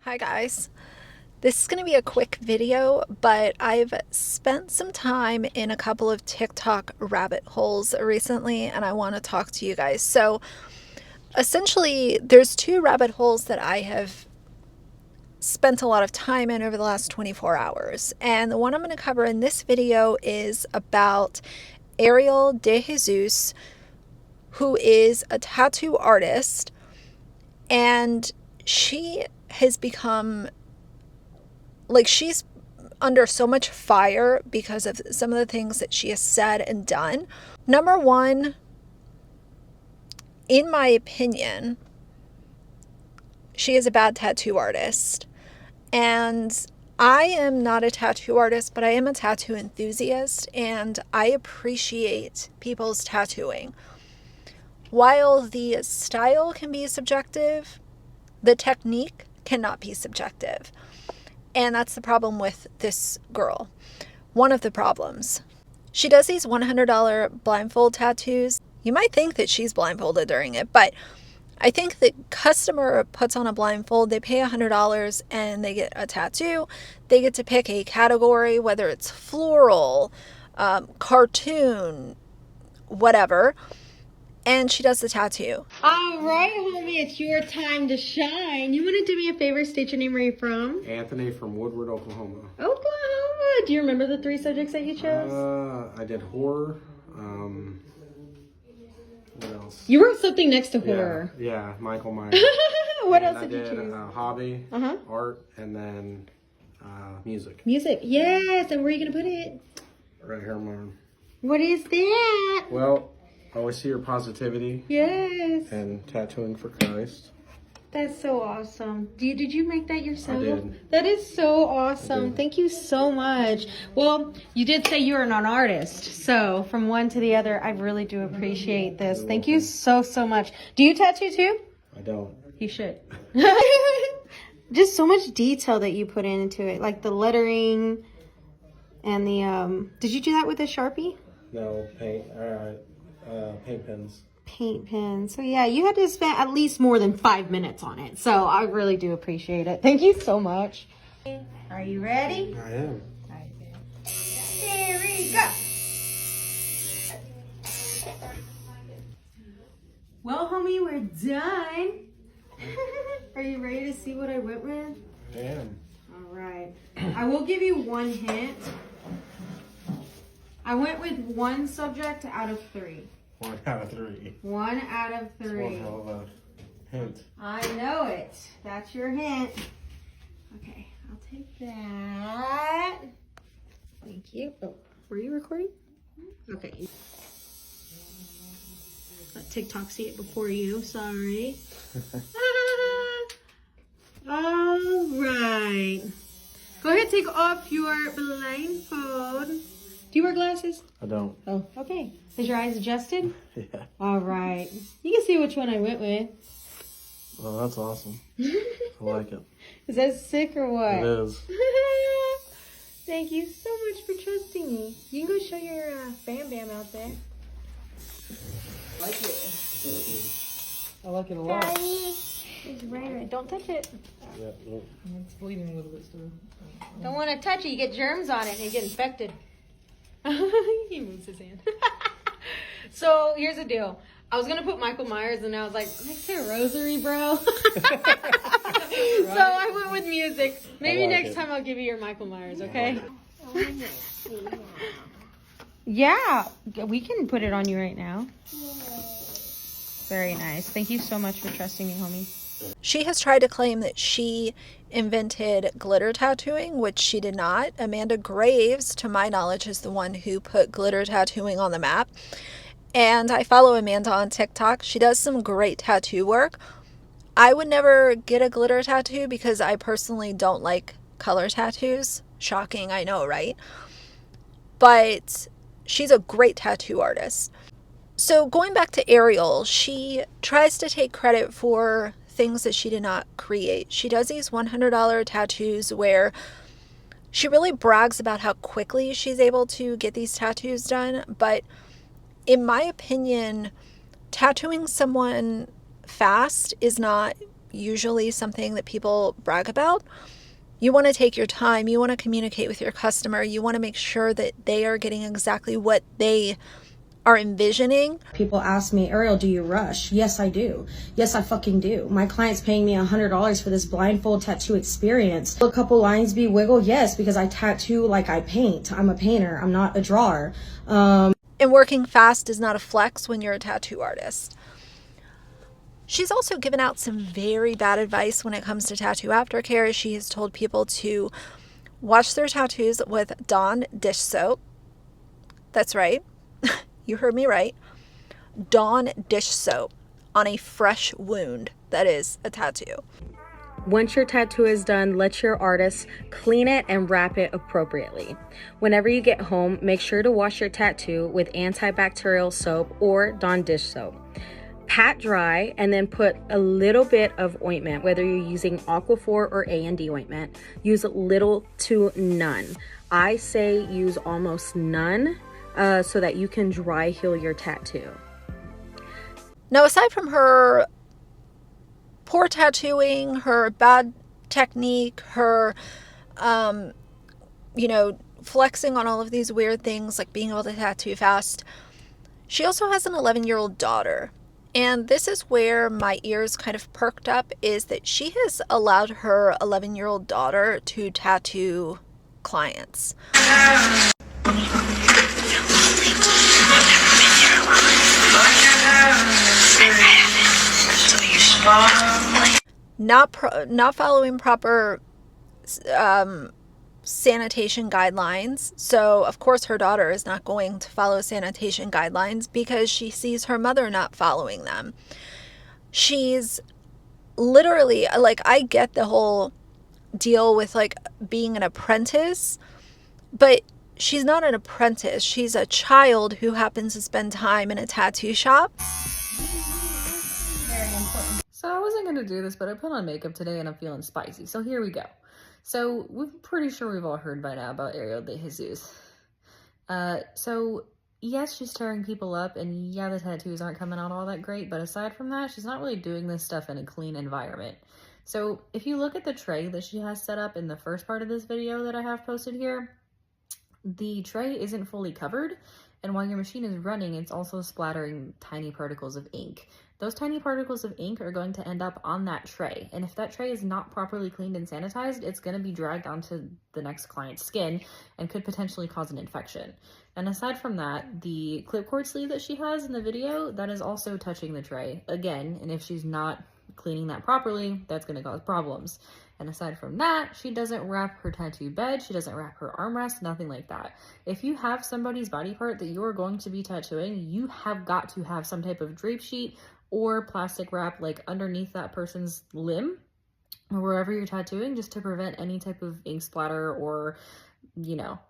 Hi guys. This is going to be a quick video, but I've spent some time in a couple of TikTok rabbit holes recently and I want to talk to you guys. So essentially there's two rabbit holes that I have spent a lot of time in over the last 24 hours. And the one I'm going to cover in this video is about Ariel Dejesus, who is a tattoo artist, and she has become she's under so much fire because of some of the things that she has said and done. Number one, in my opinion, she is a bad tattoo artist. And I am not a tattoo artist, but I am a tattoo enthusiast, and I appreciate people's tattooing. While the style can be subjective, the technique cannot be subjective. And that's the problem with this girl. One of the problems. She does these $100 blindfold tattoos. You might think that she's blindfolded during it, but I think the customer puts on a blindfold, they pay $100 and they get a tattoo. They get to pick a category, whether it's floral, cartoon, whatever. And she does the tattoo. All right, homie, it's your time to shine. You want to do me a favor? State your name. Where are you from? Anthony from Woodward, Oklahoma. Oklahoma. Do you remember the three subjects that you chose? I did horror. What else? You wrote something next to horror. Yeah, Michael Myers. What else did you choose? Hobby, art, and then music. Music. Yes. And where are you going to put it? Right here on my arm. What is that? Well, I always see your positivity. Yes. And tattooing for Christ. That's so awesome. Did you make that yourself? I did. That is so awesome. Thank you so much. Well, you did say you are an artist. So from one to the other, I really do appreciate this. Thank you so much. Do you tattoo too? I don't. You should. Just so much detail that you put into it. Like the lettering and the, did you do that with a Sharpie? No, paint. Paint pens. Paint pens. So yeah, you had to spend at least more than 5 minutes on it. So I really do appreciate it. Thank you so much. Are you ready? I am. Here we go. Well, homie, we're done. Are you ready to see what I went with? I am. All right. I will give you one hint. I went with one subject out of 3. 1 out of 3. 1 out of 3. That's one hell of a hint. I know it. That's your hint. Okay, I'll take that. Thank you. Oh, were you recording? Okay. Let TikTok see it before you. Sorry. All right. Go ahead, take off your blindfold. Do you wear glasses? I don't. Oh, okay. Is your eyes adjusted? Yeah. All right. You can see which one I went with. Well, that's awesome. I like it. Is that sick or what? It is. Thank you so much for trusting me. You can go show your Bam Bam out there. I like it. I like it a lot. Daddy. It's right. Don't touch it. Yeah, no. It's bleeding a little bit still. Don't want to touch it. You get germs on it and you get infected. He moves his hand. So here's the deal. I was gonna put Michael Myers and I was like, next to a rosary, bro. So I went with music. Maybe next time I'll give you your Michael Myers, okay? Yeah, we can put it on you right now. Very nice. Thank you so much for trusting me, homie. She has tried to claim that she invented glitter tattooing, which she did not. Amanda Graves, to my knowledge, is the one who put glitter tattooing on the map. And I follow Amanda on TikTok. She does some great tattoo work. I would never get a glitter tattoo because I personally don't like color tattoos. Shocking, I know, right? But she's a great tattoo artist. So going back to Ariel, she tries to take credit for things that she did not create. She does these $100 tattoos where she really brags about how quickly she's able to get these tattoos done. But in my opinion, tattooing someone fast is not usually something that people brag about. You want to take your time. You want to communicate with your customer. You want to make sure that they are getting exactly what they are envisioning. People ask me, Ariel, do you rush? Yes, I do. Yes, I fucking do. My client's paying me $100 for this blindfold tattoo experience. Will a couple lines be wiggle? Yes, because I tattoo like I paint. I'm a painter. I'm not a drawer. And working fast is not a flex when you're a tattoo artist. She's also given out some very bad advice when it comes to tattoo aftercare. She has told people to wash their tattoos with Dawn dish soap. That's right. You heard me right. Dawn dish soap on a fresh wound that is a tattoo. Once your tattoo is done, let your artist clean it and wrap it appropriately. Whenever you get home, make sure to wash your tattoo with antibacterial soap or Dawn dish soap. Pat dry and then put a little bit of ointment, whether you're using Aquaphor or A&D ointment. Use little to none. I say use almost none so that you can dry heal your tattoo. Now, aside from her poor tattooing, her bad technique, her, flexing on all of these weird things like being able to tattoo fast, she also has an 11-year-old daughter. And this is where my ears kind of perked up, is that she has allowed her 11-year-old daughter to tattoo clients. Not following proper sanitation guidelines. So of course her daughter is not going to follow sanitation guidelines because she sees her mother not following them. She's literally, like, I get the whole deal with like being an apprentice, but she's not an apprentice. She's a child who happens to spend time in a tattoo shop. So I wasn't gonna do this, but I put on makeup today and I'm feeling spicy. So here we go. So we're pretty sure we've all heard by now about Ariel Dejesus. So yes, she's tearing people up, and yeah, the tattoos aren't coming out all that great, but aside from that, she's not really doing this stuff in a clean environment. So if you look at the tray that she has set up in the first part of this video that I have posted here, the tray isn't fully covered, and while your machine is running, it's also splattering tiny particles of ink. Those tiny particles of ink are going to end up on that tray, and if that tray is not properly cleaned and sanitized, it's going to be dragged onto the next client's skin and could potentially cause an infection. And aside from that, the clipcord sleeve that she has in the video, that is also touching the tray again, and if she's not cleaning that properly, that's going to cause problems. And aside from that, she doesn't wrap her tattoo bed, she doesn't wrap her armrest, nothing like that. If you have somebody's body part that you are going to be tattooing, you have got to have some type of drape sheet or plastic wrap like underneath that person's limb or wherever you're tattooing, just to prevent any type of ink splatter or,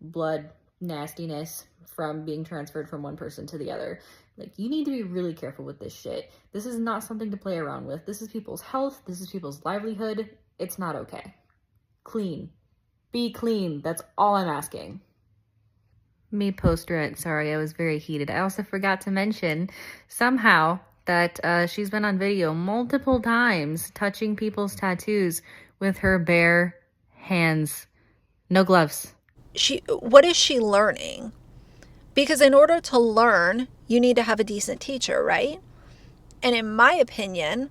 blood nastiness from being transferred from one person to the other. Like, you need to be really careful with this shit. This is not something to play around with. This is people's health. This is people's livelihood. It's not okay. Clean. Be clean. That's all I'm asking. Me post-rent, sorry, I was very heated. I also forgot to mention somehow that she's been on video multiple times touching people's tattoos with her bare hands. No gloves. What is she learning? Because in order to learn, you need to have a decent teacher, right? And in my opinion,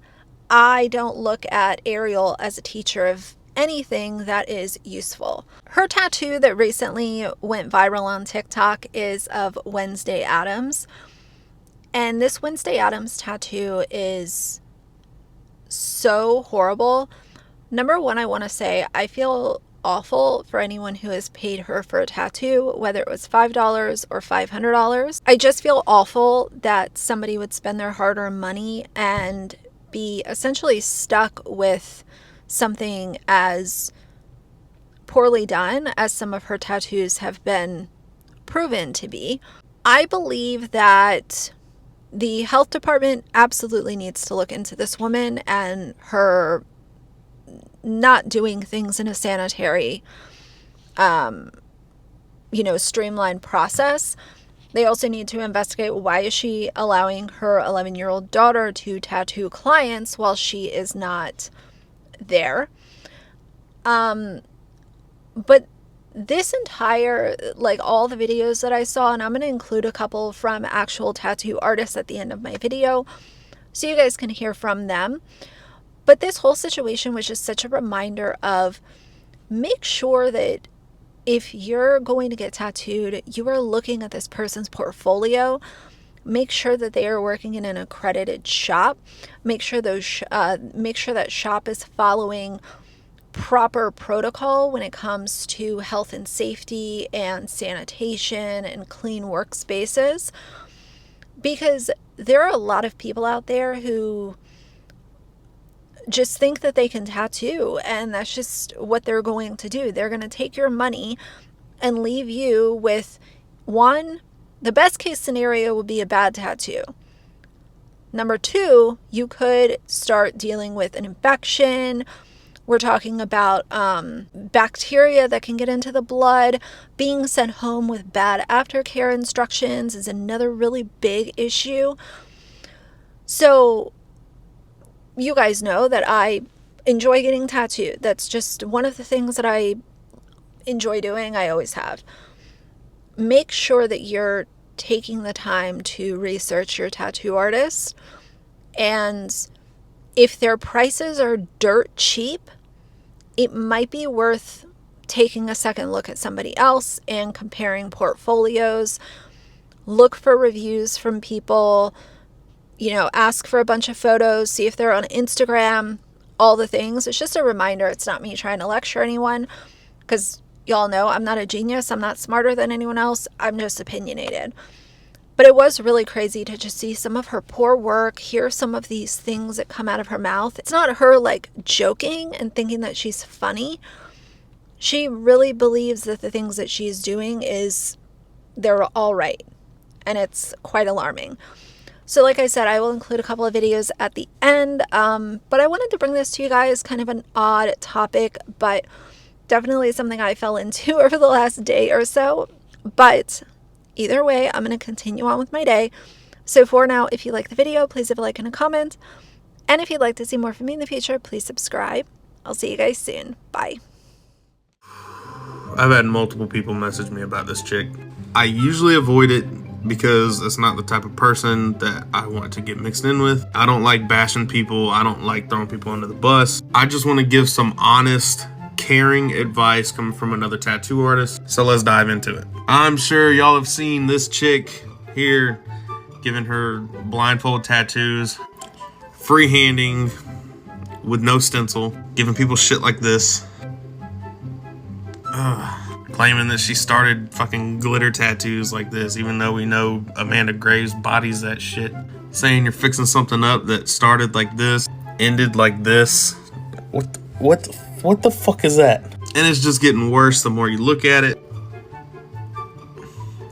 I don't look at Ariel as a teacher of anything that is useful. Her tattoo that recently went viral on TikTok is of Wednesday Addams. And this Wednesday Addams tattoo is so horrible. Number one, I want to say I feel awful for anyone who has paid her for a tattoo, whether it was $5 or $500. I just feel awful that somebody would spend their hard-earned money and be essentially stuck with something as poorly done as some of her tattoos have been proven to be. I believe that the health department absolutely needs to look into this woman and her not doing things in a sanitary, streamlined process. They also need to investigate, why is she allowing her 11-year-old daughter to tattoo clients while she is not there. But this entire, like, all the videos that I saw, and I'm going to include a couple from actual tattoo artists at the end of my video so you guys can hear from them. But this whole situation was just such a reminder of, make sure that if you're going to get tattooed, you are looking at this person's portfolio. Make sure that they are working in an accredited shop. Make sure that shop is following proper protocol when it comes to health and safety and sanitation and clean workspaces, because there are a lot of people out there who just think that they can tattoo, and that's just what they're going to do. They're going to take your money and leave you with, one, the best case scenario would be a bad tattoo. Number two, you could start dealing with an infection. We're talking about bacteria that can get into the blood. Being sent home with bad aftercare instructions is another really big issue. So you guys know that I enjoy getting tattooed. That's just one of the things that I enjoy doing. I always have. Make sure that you're taking the time to research your tattoo artist. And if their prices are dirt cheap, it might be worth taking a second look at somebody else and comparing portfolios. Look for reviews from people, ask for a bunch of photos, see if they're on Instagram, all the things. It's just a reminder. It's not me trying to lecture anyone, because y'all know I'm not a genius. I'm not smarter than anyone else. I'm just opinionated. But it was really crazy to just see some of her poor work, hear some of these things that come out of her mouth. It's not her like joking and thinking that she's funny. She really believes that the things that she's doing they're all right. And it's quite alarming. So like I said, I will include a couple of videos at the end. But I wanted to bring this to you guys, kind of an odd topic, but definitely something I fell into over the last day or so. But either way, I'm going to continue on with my day. So for now, if you like the video, please leave a like and a comment. And if you'd like to see more from me in the future, please subscribe. I'll see you guys soon. Bye. I've had multiple people message me about this chick. I usually avoid it because it's not the type of person that I want to get mixed in with. I don't like bashing people. I don't like throwing people under the bus. I just want to give some honest, caring advice coming from another tattoo artist. So let's dive into it. I'm sure y'all have seen this chick here giving her blindfold tattoos, freehanding with no stencil, giving people shit like this. Claiming that she started fucking glitter tattoos like this, even though we know Amanda Graves bodies that shit. Saying you're fixing something up that started like this, ended like this. What the fuck is that? And it's just getting worse the more you look at it.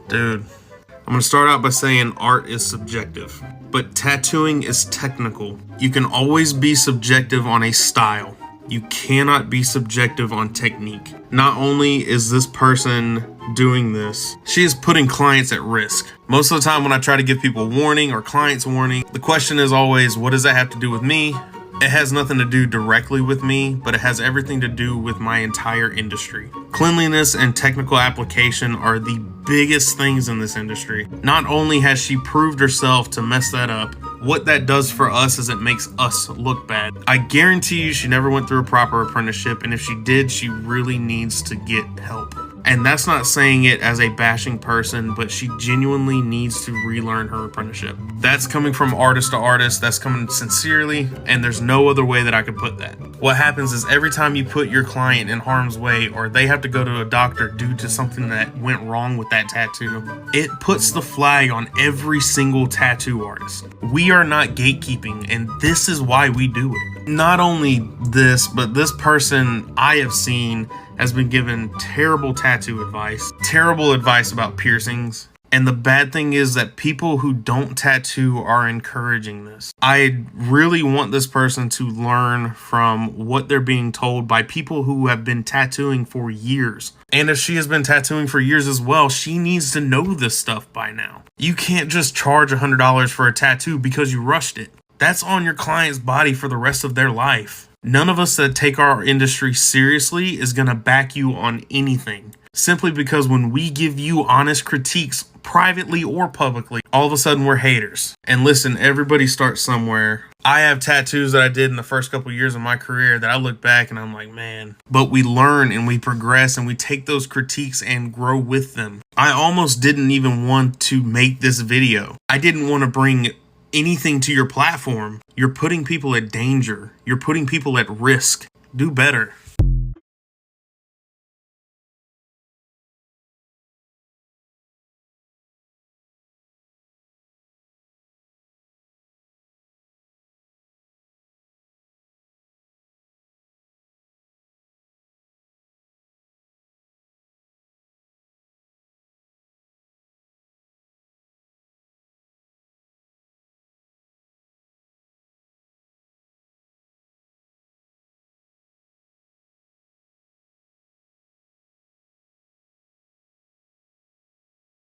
Dude, I'm gonna start out by saying art is subjective, but tattooing is technical. You can always be subjective on a style. You cannot be subjective on technique. Not only is this person doing this, she is putting clients at risk. Most of the time when I try to give people warning or clients warning, the question is always, what does that have to do with me? It has nothing to do directly with me, but it has everything to do with my entire industry. Cleanliness and technical application are the biggest things in this industry. Not only has she proved herself to mess that up, what that does for us is it makes us look bad. I guarantee you she never went through a proper apprenticeship, and if she did, she really needs to get help. And that's not saying it as a bashing person, but she genuinely needs to relearn her apprenticeship. That's coming from artist to artist. That's coming sincerely, and there's no other way that I could put that. What happens is every time you put your client in harm's way, or they have to go to a doctor due to something that went wrong with that tattoo, it puts the flag on every single tattoo artist. We are not gatekeeping, and this is why we do it. Not only this, but this person I have seen has been given terrible tattoo advice, terrible advice about piercings, And the bad thing is that people who don't tattoo are encouraging this. I really want this person to learn from what they're being told by people who have been tattooing for years. And if she has been tattooing for years as well, she needs to know this stuff by now. You can't just charge $100 for a tattoo because you rushed it. That's on your client's body for the rest of their life. None of us that take our industry seriously is going to back you on anything. Simply because when we give you honest critiques, privately or publicly, all of a sudden we're haters. And listen, everybody starts somewhere. I have tattoos that I did in the first couple years of my career that I look back and I'm like, man. But we learn and we progress and we take those critiques and grow with them. I almost didn't even want to make this video. I didn't want to bring anything to your platform. You're putting people at danger. You're putting people at risk. Do better.